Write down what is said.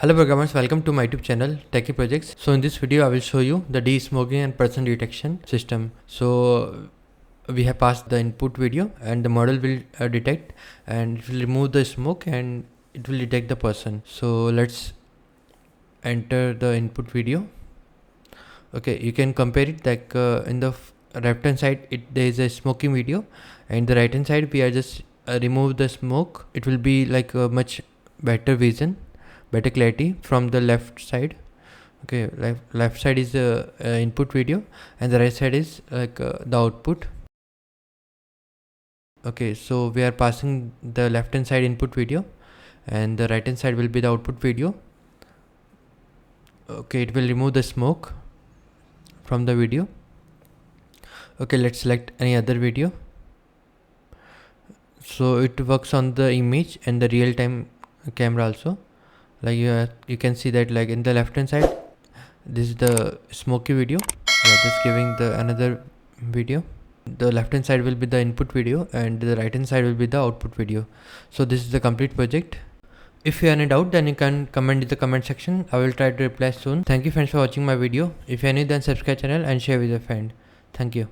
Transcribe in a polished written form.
Hello programmers, welcome to my YouTube channel Techie Projects. So in this video I will show you the desmoking and person detection system. So we have passed the input video and the model will detect and it will remove the smoke and it will detect the person. So let's enter the input video. Okay, you can compare it like in the left hand side there is a smoking video, and the right hand side we are just remove the smoke. It will be like a much better vision, better clarity from the left side. Okay, left side is the input video and the right side is like the output. Okay, so we are passing the left hand side input video and the right hand side will be the output video. Okay, it will remove the smoke from the video. Okay, let's select any other video. So it works on the image and the real-time camera also. Like you can see that like in the left hand side this is the smoky video. We are just giving the another video. The left hand side will be the input video and the right hand side will be the output video. So this is the complete project. If you have any doubt, then you can comment in the comment section. I will try to reply soon. Thank you friends for watching my video. If you are new, then subscribe channel and share with your friend. Thank you.